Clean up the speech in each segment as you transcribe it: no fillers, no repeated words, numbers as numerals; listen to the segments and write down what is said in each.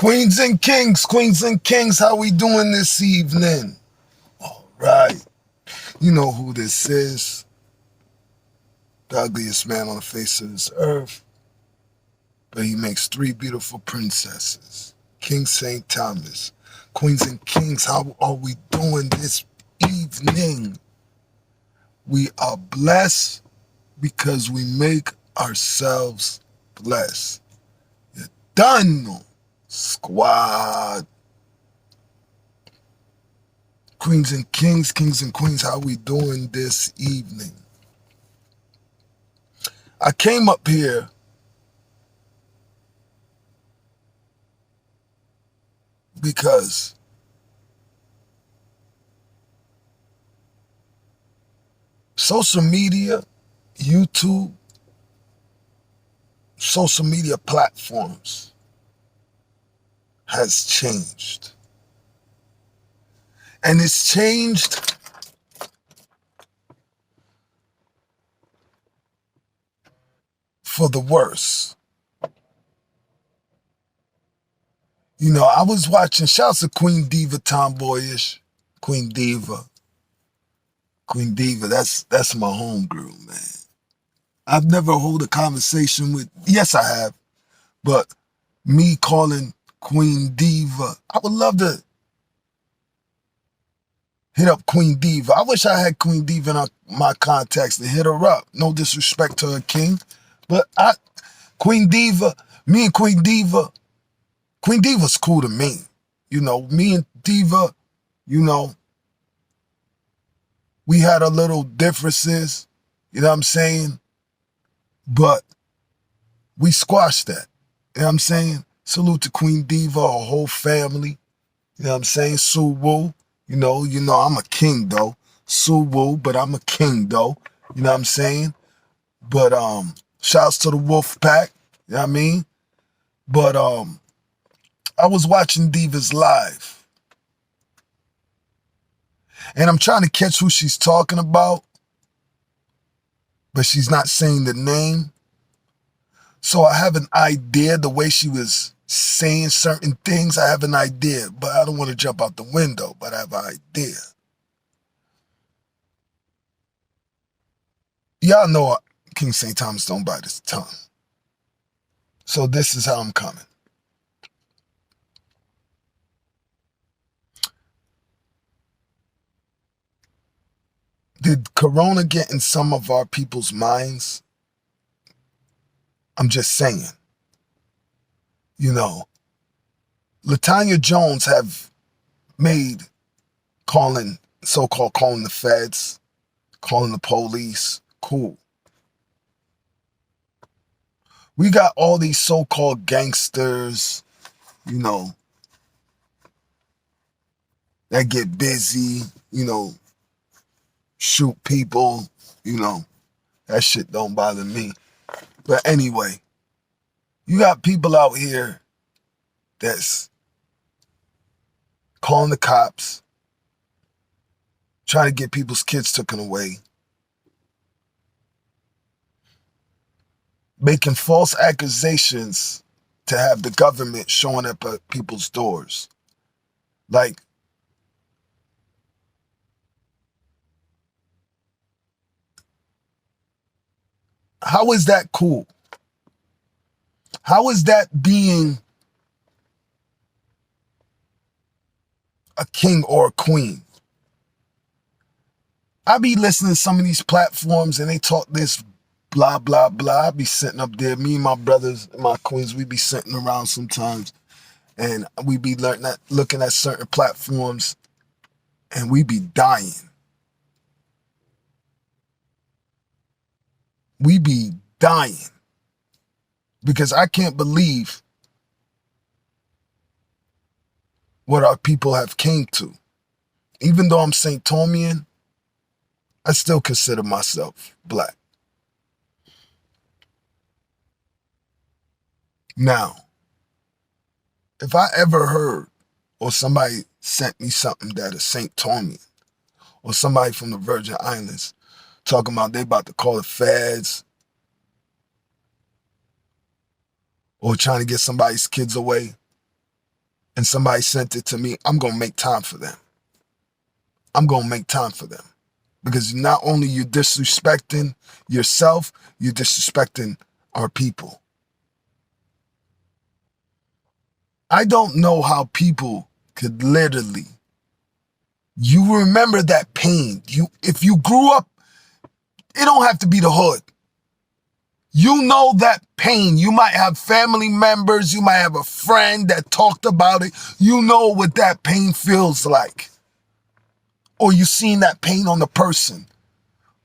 Queens and kings, how we doing this evening? All right. You know who this is. The ugliest man on the face of this earth. But he makes three beautiful princesses. King St. Thomas. Queens and kings, how are we doing this evening? We are blessed because we make ourselves blessed. You done, squad. Queens and kings and queens, how we doing this evening? I came up here because social media, YouTube, social media platforms has changed. And it's changed for the worse. You know, I was watching, shouts to Queen Divatomboyish, Queen Diva. Queen Diva, that's my homegirl, man. I've never hold a conversation with, yes I have, but me calling Queen Diva, I would love to hit up Queen Diva. I wish I had Queen Diva in my contacts to hit her up. No disrespect to her king, but Queen Diva, me and Queen Diva's cool to me. You know, me and Diva, you know, we had our little differences, you know what I'm saying? But we squashed that, you know what I'm saying? Salute to Queen Diva, her whole family, you know what I'm saying? Sue Woo, you know, I'm a king though. Sue Woo, but I'm a king though, you know what I'm saying? But shouts to the Wolf Pack, you know what I mean? But I was watching Diva's live. And I'm trying to catch who she's talking about, but she's not saying the name. So I have an idea, the way she was saying certain things, I have an idea, but I don't want to jump out the window, but I have an idea. Y'all know King St. Thomas don't bite his tongue. So this is how I'm coming. Did Corona get in some of our people's minds? I'm just saying. You know, LaTanya Jones have made so-called calling the feds, calling the police, cool. We got all these so-called gangsters, you know, that get busy, you know, shoot people, you know, that shit don't bother me. But anyway, you got people out here that's calling the cops, trying to get people's kids taken away, making false accusations to have the government showing up at people's doors. Like, how is that cool? How is that being a king or a queen? I be listening to some of these platforms and they talk this blah, blah, blah. I be sitting up there, me and my brothers and my queens, we be sitting around sometimes and we be looking at certain platforms and we be dying. We be dying because I can't believe what our people have came to. Even though I'm St. Thomian, I still consider myself black. Now, if I ever heard or somebody sent me something that is St. Thomian or somebody from the Virgin Islands talking about they about to call the feds or trying to get somebody's kids away, and somebody sent it to me, I'm going to make time for them. I'm going to make time for them. Because not only you disrespecting yourself, you're disrespecting our people. I don't know how people could literally, you remember that pain. If you grew up, it don't have to be the hood. You know that pain. You might have family members. You might have a friend that talked about it. You know what that pain feels like. Or you seen that pain on the person.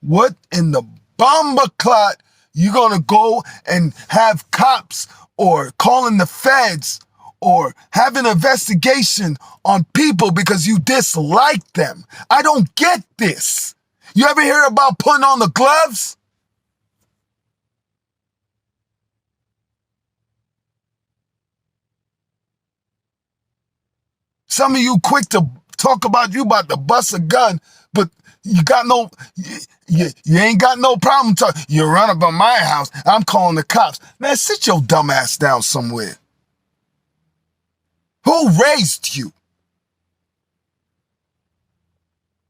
What in the bomber clot you gonna go and have cops or calling the feds or have an investigation on people because you dislike them? I don't get this. You ever hear about putting on the gloves? Some of you quick to talk about you about to bust a gun, but you got no, you ain't got no problem talking. You run up on my house, I'm calling the cops. Man, sit your dumb ass down somewhere. Who raised you?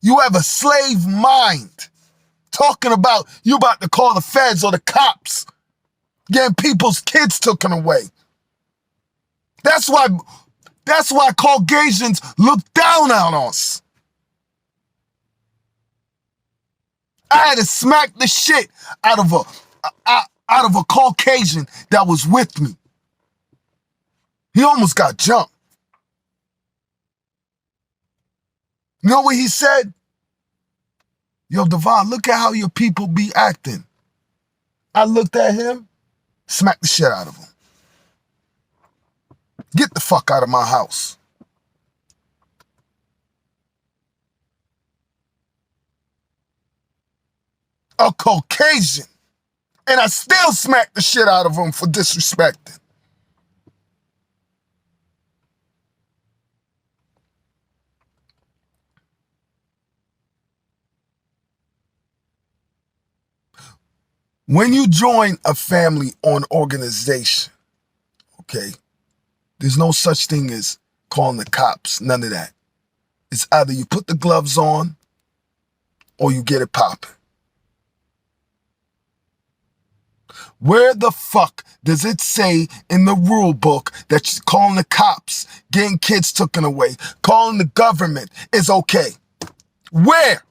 You have a slave mind. Talking about you about to call the feds or the cops. Getting people's kids taken away. That's why Caucasians look down on us. I had to smack the shit out of a Caucasian that was with me. He almost got jumped. You know what he said? Yo, Devon, look at how your people be acting. I looked at him, smacked the shit out of him. Get the fuck out of my house. A Caucasian. And I still smacked the shit out of him for disrespecting. When you join a family or an organization, okay, there's no such thing as calling the cops, none of that. It's either you put the gloves on or you get it popping. Where the fuck does it say in the rule book that calling the cops, getting kids taken away, calling the government is okay? Where?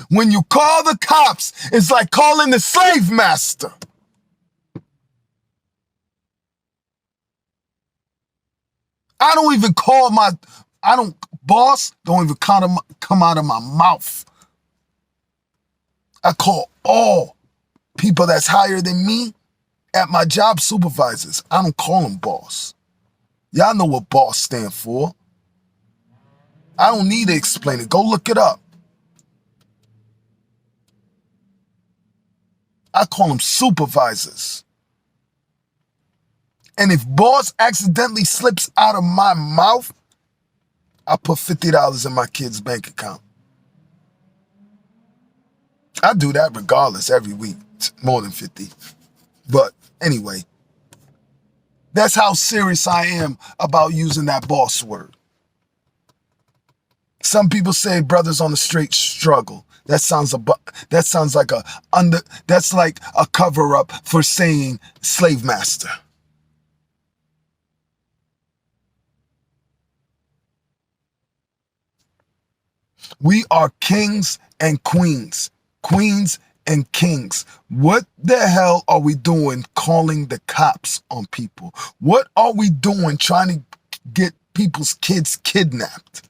When you call the cops, it's like calling the slave master. I don't even call boss don't even come out of my mouth. I call all people that's higher than me at my job supervisors. I don't call them boss. Y'all know what boss stand for. I don't need to explain it. Go look it up. I call them supervisors. And if boss accidentally slips out of my mouth, I put $50 in my kid's bank account. I do that regardless every week. It's more than 50. But anyway, that's how serious I am about using that boss word. Some people say brothers on the straight struggle. That's like a cover up for saying slave master. We are kings and queens and kings. What the hell are we doing calling the cops on people? What are we doing trying to get people's kids kidnapped?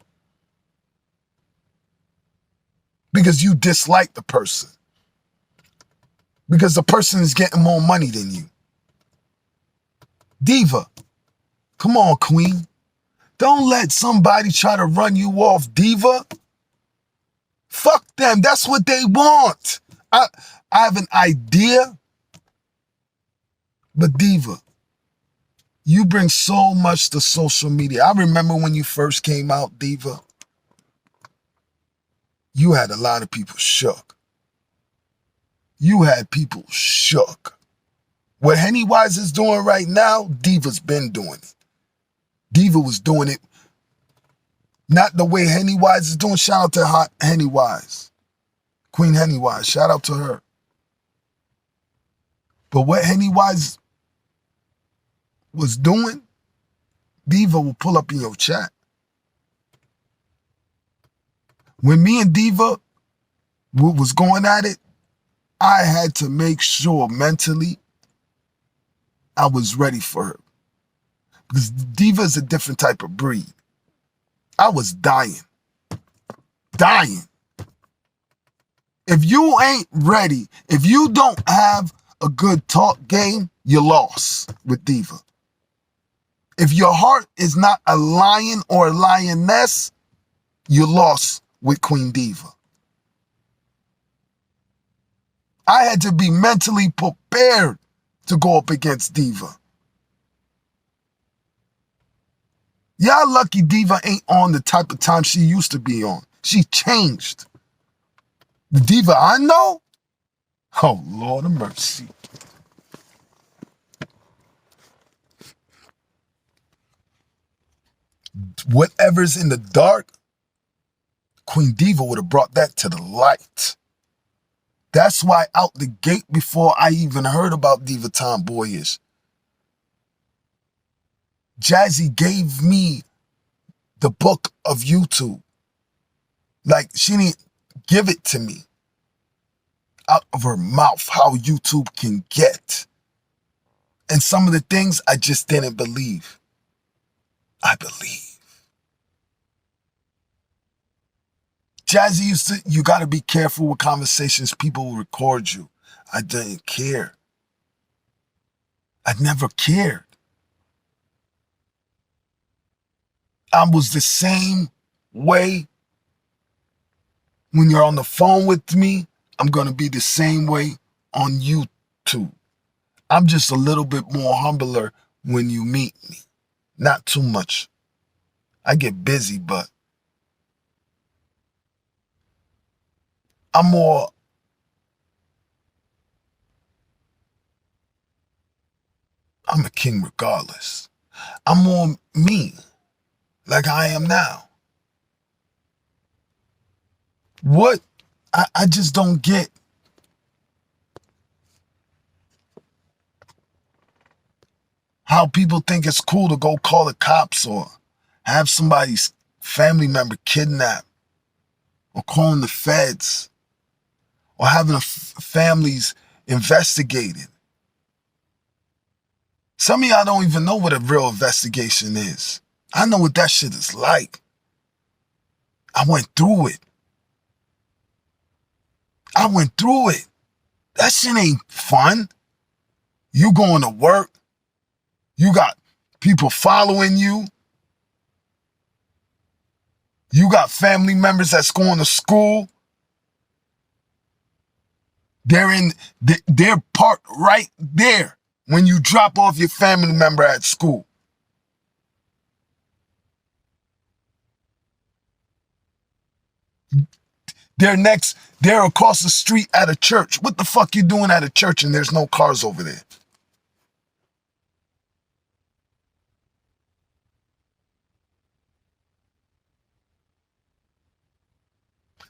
Because you dislike the person. Because the person is getting more money than you. Diva, come on, queen. Don't let somebody try to run you off, diva. Fuck them. That's what they want. I have an idea. But diva, you bring so much to social media. I remember when you first came out, diva. You had a lot of people shook. You had people shook. What Henny Wise is doing right now, Diva's been doing it. Diva was doing it not the way Henny Wise is doing. Shout out to Hot Henny Wise. Queen Henny Wise. Shout out to her. But what Henny Wise was doing, Diva will pull up in your chat. When me and Diva was going at it, I had to make sure mentally I was ready for her. Because Diva is a different type of breed. I was dying. Dying. If you ain't ready, if you don't have a good talk game, you lost with Diva. If your heart is not a lion or a lioness, you lost with Queen Diva. I had to be mentally prepared to go up against Diva. Y'all lucky Diva ain't on the type of time she used to be on. She changed. The Diva I know? Oh, Lord of mercy. Whatever's in the dark, Queen Diva would have brought that to the light. That's why out the gate, before I even heard about Divatomboyish, Jazzy gave me the book of YouTube. Like, she didn't give it to me out of her mouth, how YouTube can get. And some of the things I just didn't believe. I believe. Jazzy used to, you got to be careful with conversations. People will record you. I didn't care. I never cared. I was the same way when you're on the phone with me. I'm going to be the same way on YouTube. I'm just a little bit more humbler when you meet me. Not too much. I get busy, but I'm a king regardless. I'm more me, like I am now. What I just don't get how people think it's cool to go call the cops or have somebody's family member kidnapped or calling the feds or having families investigated. Some of y'all don't even know what a real investigation is. I know what that shit is like. I went through it. I went through it. That shit ain't fun. You going to work. You got people following you. You got family members that's going to school. They're parked right there when you drop off your family member at school. They're across the street at a church. What the fuck you doing at a church and there's no cars over there?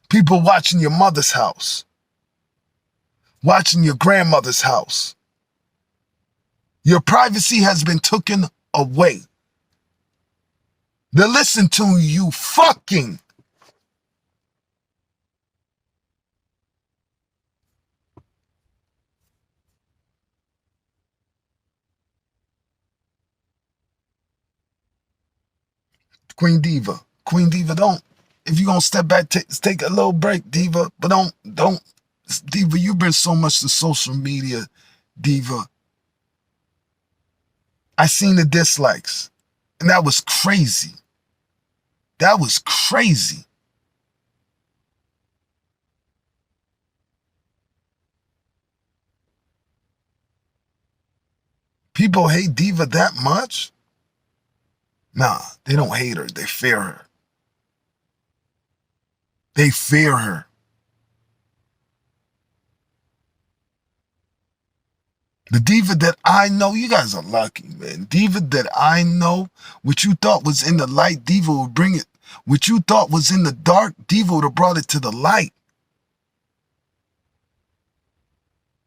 People watching your mother's house. Watching your grandmother's house. Your privacy has been taken away. They listen to you fucking. Queen Diva, don't. If you're going to step back, take a little break, Diva. But don't. Diva, you bring so much to social media, Diva. I seen the dislikes. And that was crazy. That was crazy. People hate Diva that much? Nah, they don't hate her. They fear her. They fear her. The diva that I know, you guys are lucky, man. Diva that I know, what you thought was in the light, diva would bring it. What you thought was in the dark, diva would have brought it to the light.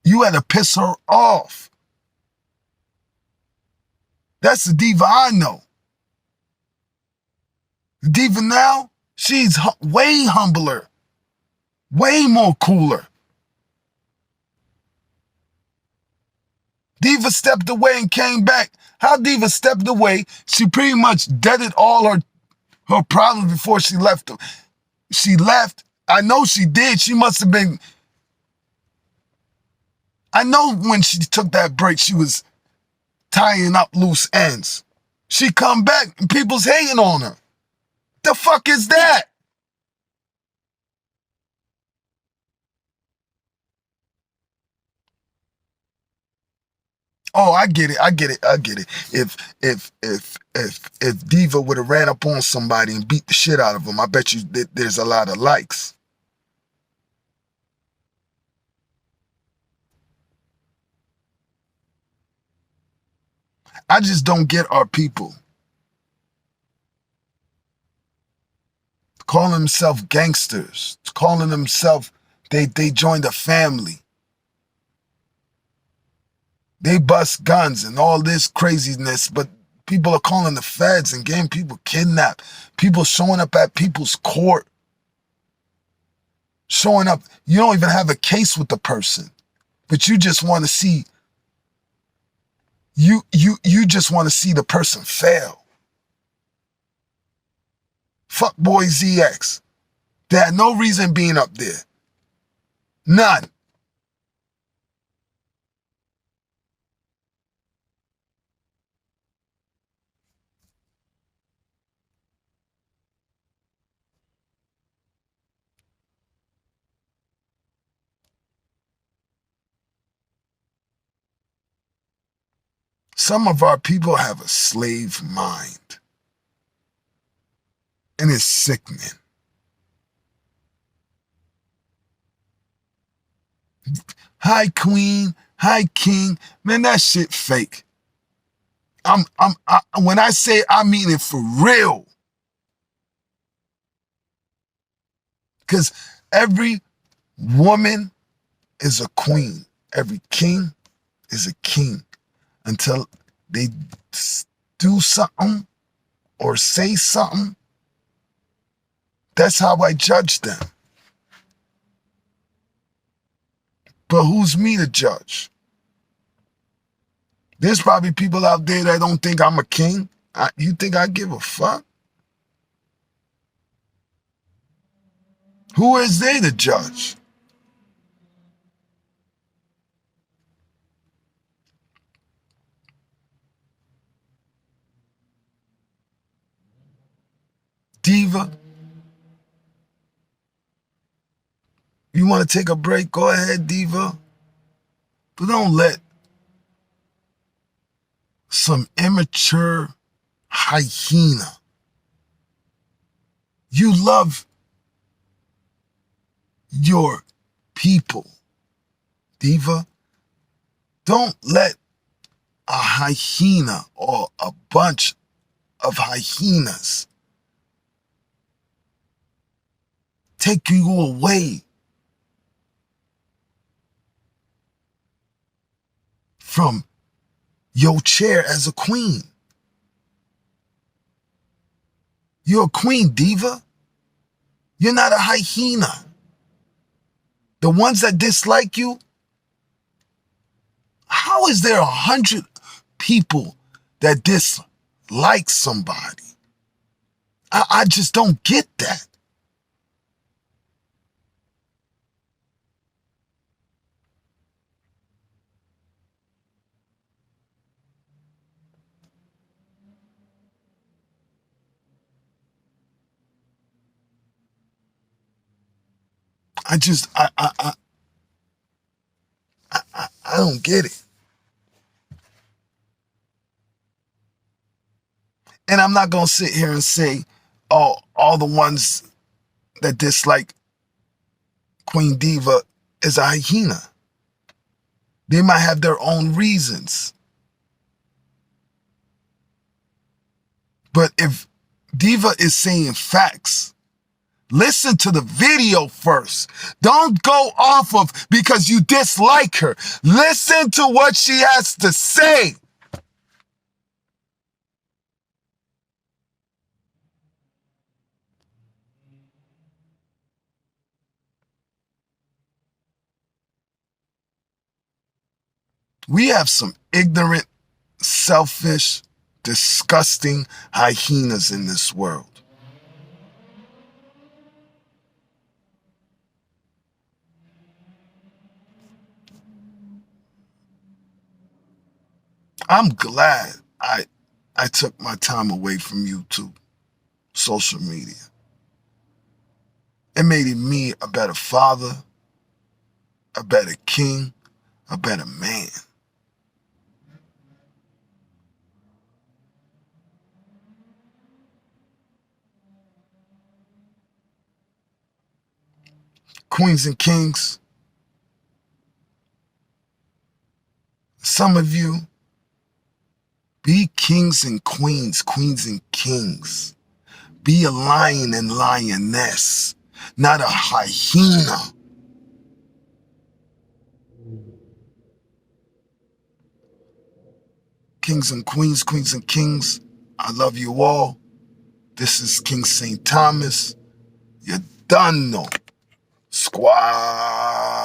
You had to piss her off. That's the diva I know. The diva now, she's way humbler, way more cooler. Diva stepped away and came back. How Diva stepped away, she pretty much deaded all her problems before she left. She left. I know she did. She must have been. I know when she took that break, she was tying up loose ends. She come back and people's hating on her. The fuck is that? Oh, I get it. I get it. I get it. If Diva would have ran up on somebody and beat the shit out of them, I bet you there's a lot of likes. I just don't get our people calling themselves gangsters, calling themselves they joined a family. They bust guns and all this craziness, but people are calling the feds and getting people kidnapped. People showing up at people's court. Showing up. You don't even have a case with the person, but you just want to see you just want to see the person fail. Fuck boy ZX. They had no reason being up there. None. Some of our people have a slave mind. And it's sickening. Hi, queen. Hi, king. Man, that shit fake. When I say I mean it for real. Because every woman is a queen. Every king is a king until they do something or say something. That's how I judge them. But who's me to judge? There's probably people out there that don't think I'm a king. You think I give a fuck? Who is they to judge? Diva, you want to take a break? Go ahead, Diva. But don't let some immature hyena. You love your people, Diva. Don't let a hyena or a bunch of hyenas take you away from your chair as a queen. You're a queen, Diva. You're not a hyena. The ones that dislike you, how is there 100 people that dislike somebody? I just don't get that. I don't get it. And I'm not going to sit here and say, oh, all the ones that dislike Queen Diva is a hyena. They might have their own reasons. But if Diva is saying facts, listen to the video first. Don't go off of because you dislike her. Listen to what she has to say. We have some ignorant, selfish, disgusting hyenas in this world. I'm glad I took my time away from YouTube, social media. It made me a better father, a better king, a better man. Queens and kings, some of you, be kings and queens, queens and kings. Be a lion and lioness, not a hyena. Kings and queens, queens and kings, I love you all. This is King St. Thomas. You done know. Squad.